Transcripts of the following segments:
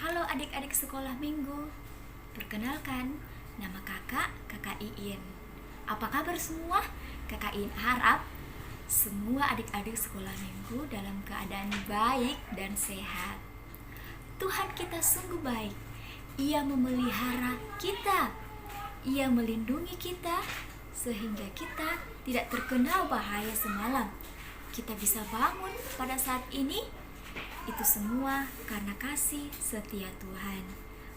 Halo adik-adik sekolah minggu. Perkenalkan, nama Kakak Iin. Apa kabar semua? Kakak Iin harap semua adik-adik sekolah minggu dalam keadaan baik dan sehat. Tuhan kita sungguh baik. Ia memelihara kita. Ia melindungi kita sehingga kita tidak terkena bahaya semalam. Kita bisa bangun pada saat ini. Itu semua karena kasih setia Tuhan.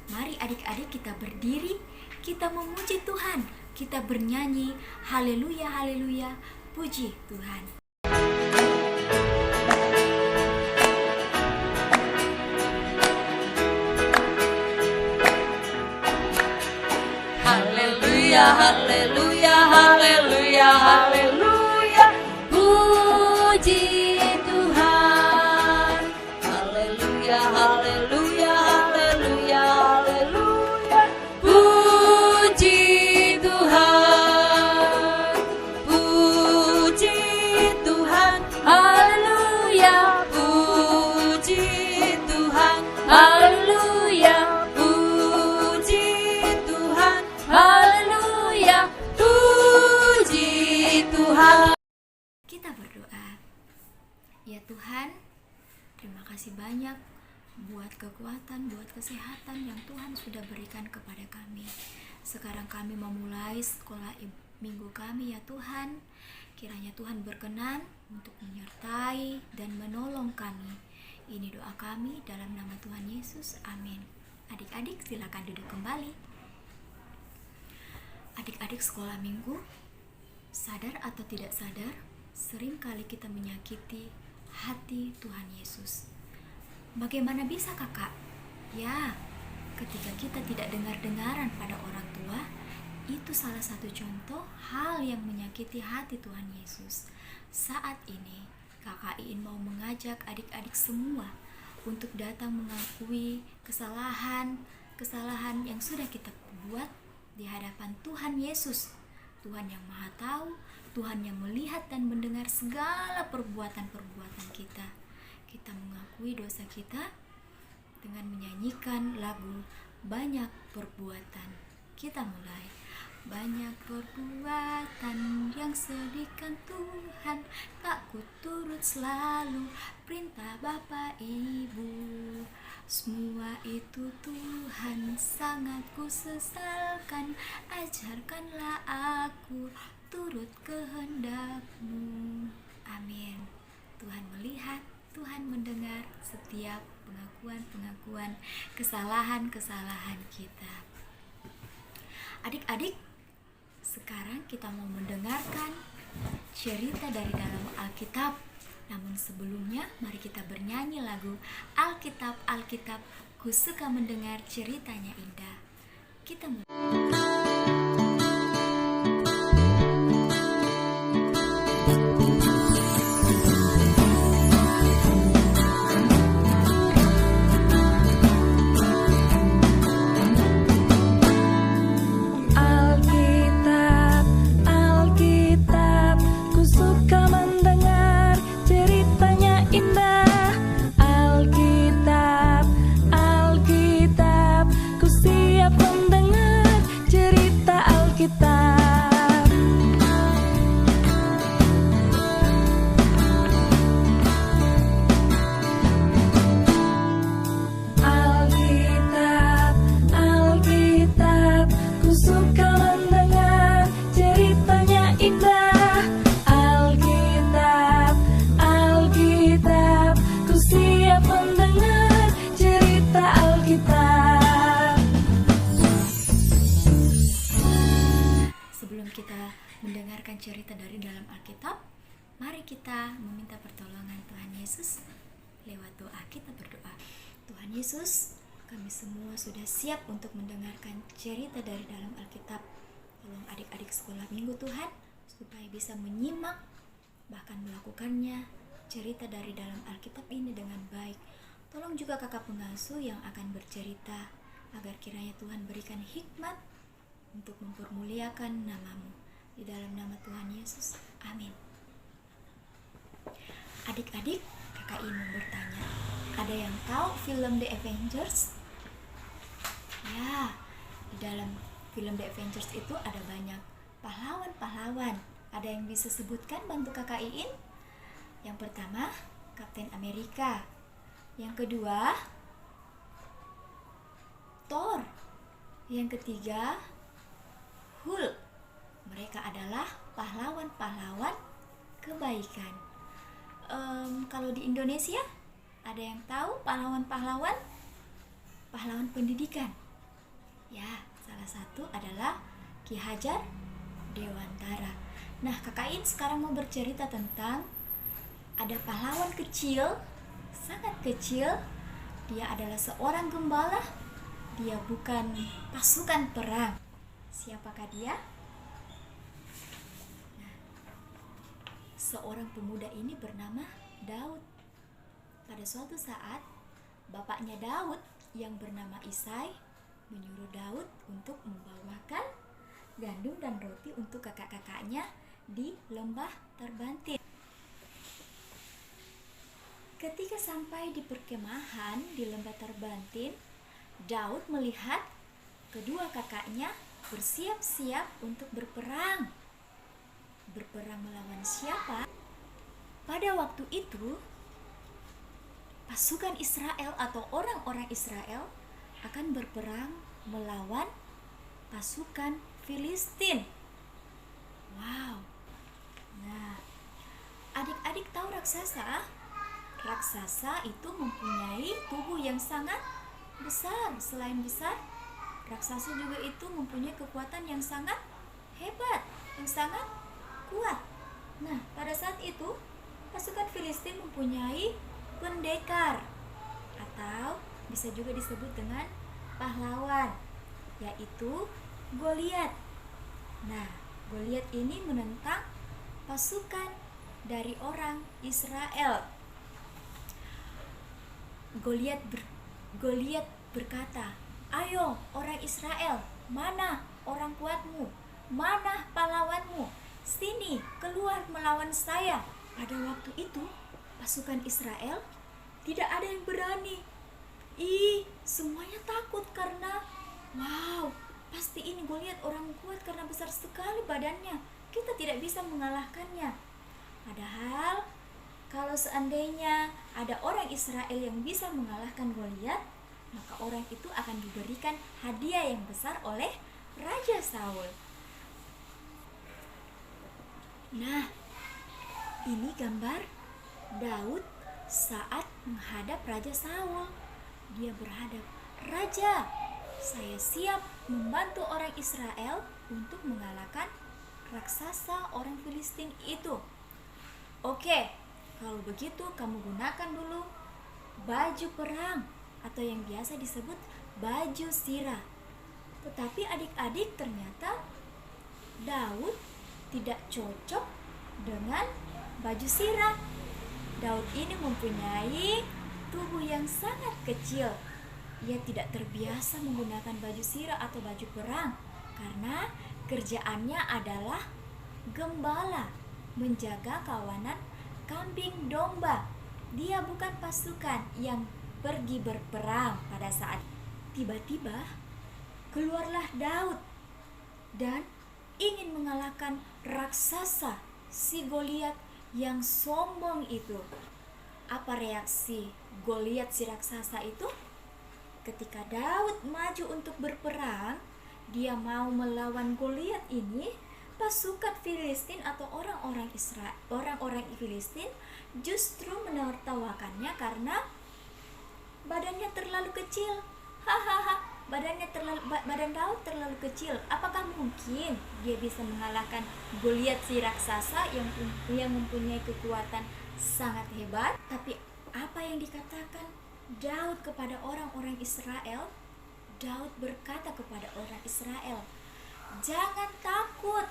Mari adik-adik kita berdiri, kita memuji Tuhan, kita bernyanyi, haleluya, haleluya, puji Tuhan. Haleluya, haleluya, haleluya, haleluya, puji Tuhan. Haleluya, haleluya, haleluya, haleluya, puji Tuhan. Puji Tuhan, haleluya, puji Tuhan, haleluya, puji Tuhan, haleluya, puji Tuhan. Kita berdoa. Ya Tuhan, terima kasih banyak buat kekuatan, buat kesehatan yang Tuhan sudah berikan kepada kami. Sekarang kami memulai sekolah minggu kami ya Tuhan. Kiranya Tuhan berkenan untuk menyertai dan menolong kami. Ini doa kami dalam nama Tuhan Yesus. Amin. Adik-adik silakan duduk kembali. Adik-adik sekolah minggu, sadar atau tidak sadar, seringkali kita menyakiti hati Tuhan Yesus. Bagaimana bisa kakak? Ya, ketika kita tidak dengar-dengaran pada orang tua, itu salah satu contoh hal yang menyakiti hati Tuhan Yesus. Saat ini, kakak Iin mau mengajak adik-adik semua untuk datang mengakui kesalahan yang sudah kita buat di hadapan Tuhan Yesus. Tuhan yang Maha Tahu, Tuhan yang melihat dan mendengar segala perbuatan-perbuatan kita. Kita mengakui dosa kita dengan menyanyikan lagu Banyak Perbuatan. Kita mulai. Banyak perbuatan yang sedihkan Tuhan, tak ku turut selalu perintah Bapa Ibu. Semua itu Tuhan sangat ku sesalkan, ajarkanlah aku turut kehendak-Mu. Amin. Tuhan melihat, Tuhan mendengar setiap pengakuan kesalahan kita. Adik-adik, sekarang kita mau mendengarkan cerita dari dalam Alkitab. Namun sebelumnya, mari kita bernyanyi lagu Alkitab, Alkitab, ku suka mendengar ceritanya indah. Kita mulai. Mendengarkan cerita dari dalam Alkitab, mari kita meminta pertolongan Tuhan Yesus lewat doa. Kita berdoa. Yesus, kami semua sudah siap untuk mendengarkan cerita dari dalam Alkitab. Tolong adik-adik sekolah minggu Tuhan, supaya bisa menyimak, bahkan melakukannya cerita dari dalam Alkitab ini dengan baik. Tolong juga kakak pengasuh yang akan bercerita, agar kiranya Tuhan berikan hikmat untuk mempermuliakan namamu. Di dalam nama Tuhan Yesus, amin. Adik-adik, kakak ingin bertanya, ada yang tahu film The Avengers? Ya, di dalam film The Avengers itu ada banyak pahlawan-pahlawan. Ada yang bisa sebutkan bantu kakak Iin? Yang pertama, Kapten Amerika. Yang kedua, Thor. Yang ketiga, Hulk. Mereka adalah pahlawan-pahlawan kebaikan. Kalau di Indonesia, ada yang tahu pahlawan-pahlawan? Pahlawan pendidikan. Ya, salah satu adalah Ki Hajar Dewantara. Nah, kakak Iin sekarang mau bercerita tentang ada pahlawan kecil, sangat kecil. Dia adalah seorang gembala. Dia bukan pasukan perang. Siapakah dia? Nah, seorang pemuda ini bernama Daud. Pada suatu saat, bapaknya Daud yang bernama Isai menyuruh Daud untuk membawakan gandum dan roti untuk kakak-kakaknya di lembah Terbantin. Ketika sampai di perkemahan di lembah Terbantin, Daud melihat kedua kakaknya bersiap-siap untuk berperang. Berperang melawan siapa? Pada waktu itu, pasukan Israel atau orang-orang Israel akan berperang melawan pasukan Filistin. Wow. Nah, adik-adik tahu raksasa? Raksasa itu mempunyai tubuh yang sangat besar. Selain besar, raksasa juga itu mempunyai kekuatan yang sangat hebat, yang sangat kuat. Nah, pada saat itu, pasukan Filistin mempunyai pendekar, atau bisa juga disebut dengan pahlawan, yaitu Goliat. Nah, Goliat ini menentang pasukan dari orang Israel. Goliat berkata, "Ayo orang Israel, mana orang kuatmu? Mana pahlawanmu? Sini, keluar melawan saya." Pada waktu itu, pasukan Israel tidak ada yang berani. Semuanya takut karena wow, pasti ini Goliat orang kuat karena besar sekali badannya. Kita tidak bisa mengalahkannya. Padahal kalau seandainya ada orang Israel yang bisa mengalahkan Goliat, maka orang itu akan diberikan hadiah yang besar oleh Raja Saul. Nah, ini gambar Daud saat menghadap Raja Saul. Dia berhadap, "Raja, saya siap membantu orang Israel untuk mengalahkan raksasa orang Filistin itu." "Oke, kalau begitu kamu gunakan dulu baju perang atau yang biasa disebut baju sirah." Tetapi adik-adik, ternyata Daud tidak cocok dengan baju sirah. Daud ini mempunyai tubuh yang sangat kecil. Ia tidak terbiasa menggunakan baju sirah atau baju perang karena kerjaannya adalah gembala, menjaga kawanan kambing domba. Dia bukan pasukan yang pergi berperang. Pada saat tiba-tiba keluarlah Daud dan ingin mengalahkan raksasa si Goliat yang sombong itu. Apa reaksi Goliat si raksasa itu? Ketika Daud maju untuk berperang, dia mau melawan Goliat ini, pasukan Filistin atau orang-orang Filistin justru menertawakannya karena badannya terlalu kecil. Hahaha, badan Daud terlalu kecil. Apakah mungkin dia bisa mengalahkan Goliat si raksasa yang mempunyai kekuatan sangat hebat? Tapi apa yang dikatakan? Daud kepada orang-orang Israel, Daud berkata kepada orang Israel, "Jangan takut,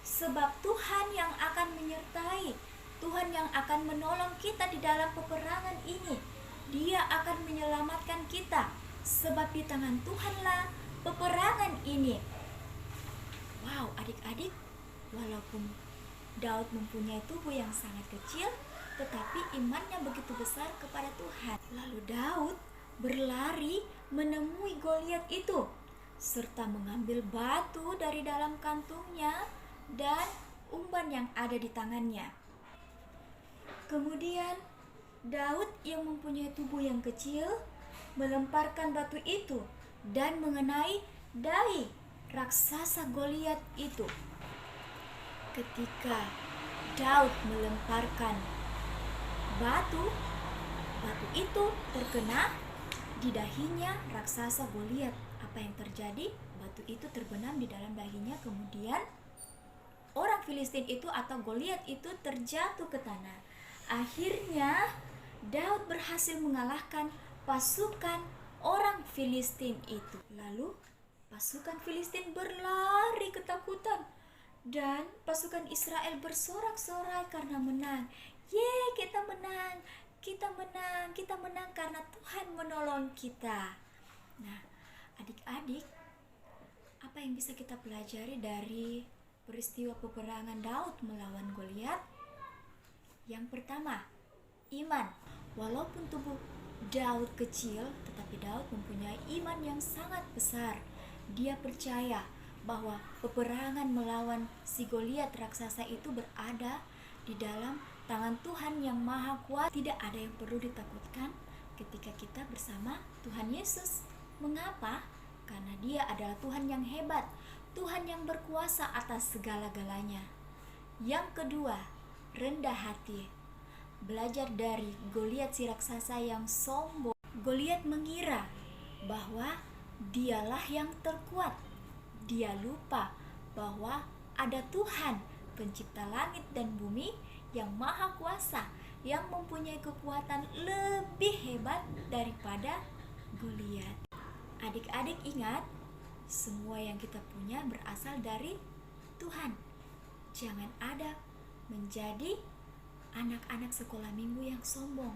sebab Tuhan yang akan menyertai, Tuhan yang akan menolong kita di dalam peperangan ini. Dia akan menyelamatkan kita, sebab di tangan Tuhanlah peperangan ini." Wow, adik-adik, walaupun Daud mempunyai tubuh yang sangat kecil, tetapi imannya begitu besar kepada Tuhan. Lalu Daud berlari menemui Goliat itu, serta mengambil batu dari dalam kantungnya dan umban yang ada di tangannya. Kemudian Daud yang mempunyai tubuh yang kecil melemparkan batu itu dan mengenai dahi raksasa Goliat itu. Ketika Daud melemparkan batu itu terkena di dahinya raksasa Goliat. Apa yang terjadi? Batu itu terbenam di dalam dahinya, kemudian orang Filistin itu atau Goliat itu terjatuh ke tanah. Akhirnya Daud berhasil mengalahkan pasukan orang Filistin itu. Lalu pasukan Filistin berlari ketakutan dan pasukan Israel bersorak-sorai karena menang. Yeay, kita menang, kita menang karena Tuhan menolong kita. Nah, adik-adik, apa yang bisa kita pelajari dari peristiwa peperangan Daud melawan Goliat? Yang pertama, iman. Walaupun tubuh Daud kecil, tetapi Daud mempunyai iman yang sangat besar. Dia percaya bahwa peperangan melawan si Goliat raksasa itu berada di dalam tangan Tuhan yang Maha Kuasa. Tidak ada yang perlu ditakutkan ketika kita bersama Tuhan Yesus. Mengapa? Karena Dia adalah Tuhan yang hebat, Tuhan yang berkuasa atas segala-galanya. Yang kedua, rendah hati. Belajar dari Goliat si raksasa yang sombong. Goliat mengira bahwa dialah yang terkuat. Dia lupa bahwa ada Tuhan, pencipta langit dan bumi yang maha kuasa, yang mempunyai kekuatan lebih hebat daripada Goliat. Adik-adik ingat, semua yang kita punya berasal dari Tuhan. Jangan ada menjadi anak-anak sekolah minggu yang sombong.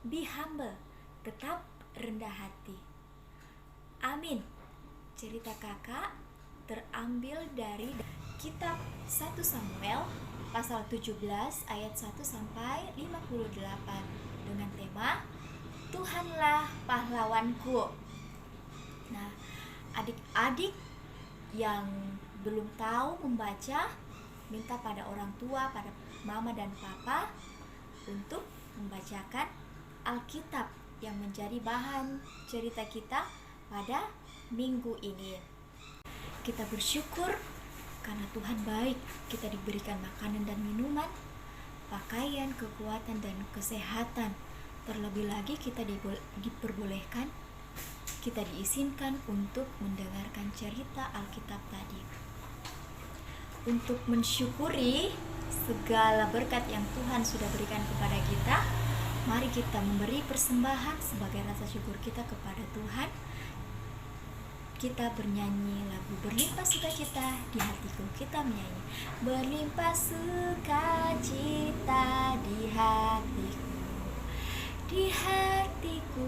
Be humble, tetap rendah hati. Amin. Cerita kakak terambil dari kitab 1 Samuel pasal 17 ayat 1 sampai 58 dengan tema Tuhanlah pahlawanku. Nah, adik-adik yang belum tahu membaca, minta pada orang tua, pada mama dan papa untuk membacakan Alkitab yang menjadi bahan cerita kita pada minggu ini. Kita bersyukur karena Tuhan baik, kita diberikan makanan dan minuman, pakaian, kekuatan dan kesehatan. Terlebih lagi kita diperbolehkan, kita diizinkan untuk mendengarkan cerita Alkitab tadi. Untuk mensyukuri segala berkat yang Tuhan sudah berikan kepada kita, mari kita memberi persembahan sebagai rasa syukur kita kepada Tuhan. Kita bernyanyi lagu Berlimpah Sukacita di Hatiku. Kita menyanyi berlimpah sukacita di hatiku, di hatiku,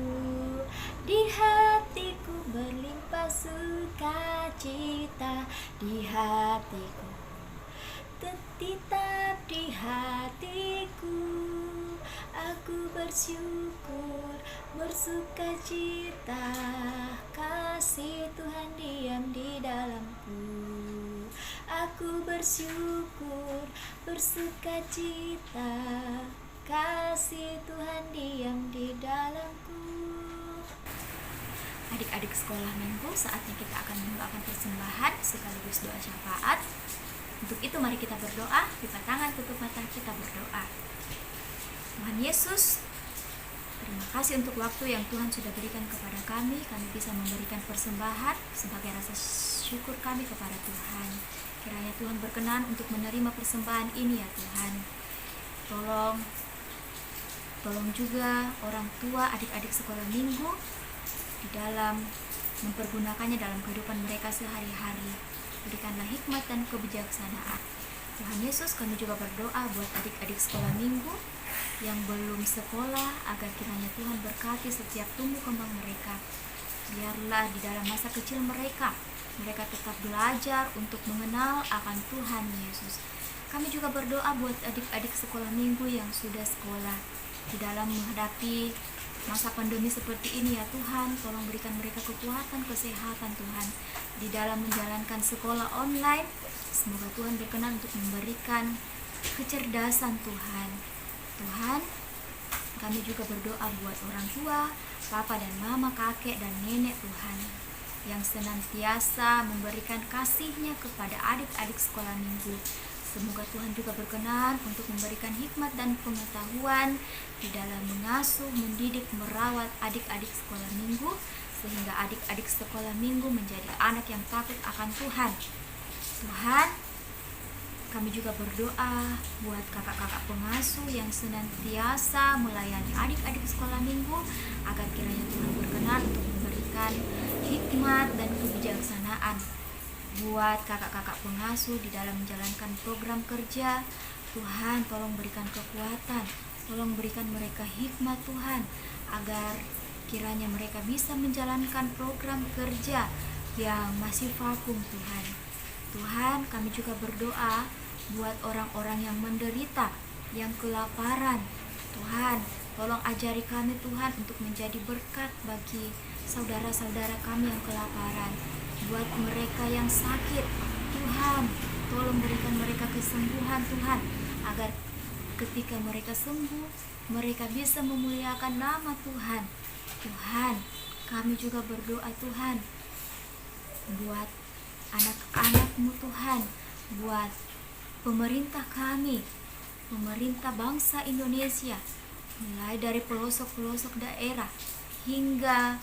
di hatiku, berlimpah sukacita di hatiku, tetap di hatiku. Aku bersyukur, bersukacita, kasih Tuhan diam di dalamku. Aku bersyukur, bersukacita, kasih Tuhan diam di dalamku. Adik-adik sekolah minggu, saatnya kita akan membawakan persembahan sekaligus doa syafaat. Untuk itu mari kita berdoa, lipat tangan, tutup mata, kita berdoa. Tuhan Yesus, terima kasih untuk waktu yang Tuhan sudah berikan kepada kami. Kami bisa memberikan persembahan sebagai rasa syukur kami kepada Tuhan. Kiranya Tuhan berkenan untuk menerima persembahan ini ya Tuhan. Tolong tolong juga orang tua adik-adik sekolah minggu di dalam mempergunakannya dalam kehidupan mereka sehari-hari. Berikanlah hikmat dan kebijaksanaan. Tuhan Yesus, kami juga berdoa buat adik-adik sekolah minggu yang belum sekolah, agar kiranya Tuhan berkati setiap tumbuh kembang mereka. Biarlah di dalam masa kecil mereka tetap belajar untuk mengenal akan Tuhan Yesus. Kami juga berdoa buat adik-adik sekolah minggu yang sudah sekolah di dalam menghadapi masa pandemi seperti ini, ya Tuhan. Tolong berikan mereka kekuatan, kesehatan Tuhan di dalam menjalankan sekolah online. Semoga Tuhan berkenan untuk memberikan kecerdasan Tuhan. Tuhan, kami juga berdoa buat orang tua, papa dan mama, kakek dan nenek Tuhan, yang senantiasa memberikan kasih-Nya kepada adik-adik sekolah minggu. Semoga Tuhan juga berkenan untuk memberikan hikmat dan pengetahuan di dalam mengasuh, mendidik, merawat adik-adik sekolah minggu, sehingga adik-adik sekolah minggu menjadi anak yang takut akan Tuhan. Tuhan, kami juga berdoa buat kakak-kakak pengasuh yang senantiasa melayani adik-adik sekolah minggu, agar kiranya Tuhan berkenan untuk memberikan hikmat dan kebijaksanaan buat kakak-kakak pengasuh di dalam menjalankan program kerja. Tuhan, tolong berikan kekuatan, tolong berikan mereka hikmat Tuhan, agar kiranya mereka bisa menjalankan program kerja yang masih vakum Tuhan. Tuhan, kami juga berdoa buat orang-orang yang menderita, yang kelaparan. Tuhan, tolong ajari kami Tuhan untuk menjadi berkat bagi saudara-saudara kami yang kelaparan. Buat mereka yang sakit, Tuhan, tolong berikan mereka kesembuhan Tuhan, agar ketika mereka sembuh, mereka bisa memuliakan nama Tuhan. Tuhan, kami juga berdoa Tuhan buat anak-anak-Mu Tuhan, buat pemerintah kami, pemerintah bangsa Indonesia, mulai dari pelosok-pelosok daerah hingga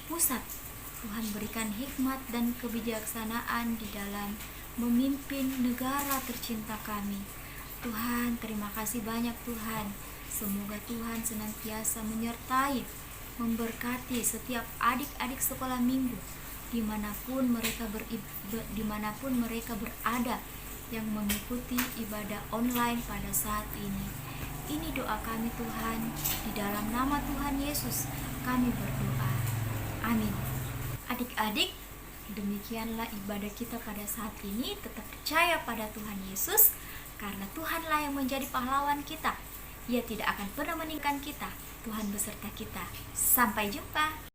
pusat. Tuhan, berikan hikmat dan kebijaksanaan di dalam memimpin negara tercinta kami. Tuhan, terima kasih banyak Tuhan. Semoga Tuhan senantiasa menyertai, memberkati setiap adik-adik sekolah minggu dimanapun mereka berada, yang mengikuti ibadah online pada saat ini. Ini doa kami Tuhan, di dalam nama Tuhan Yesus kami berdoa. Amin. Adik-adik, demikianlah ibadah kita pada saat ini. Tetap percaya pada Tuhan Yesus, karena Tuhanlah yang menjadi pahlawan kita. Ia tidak akan pernah meninggalkan kita. Tuhan beserta kita. Sampai jumpa.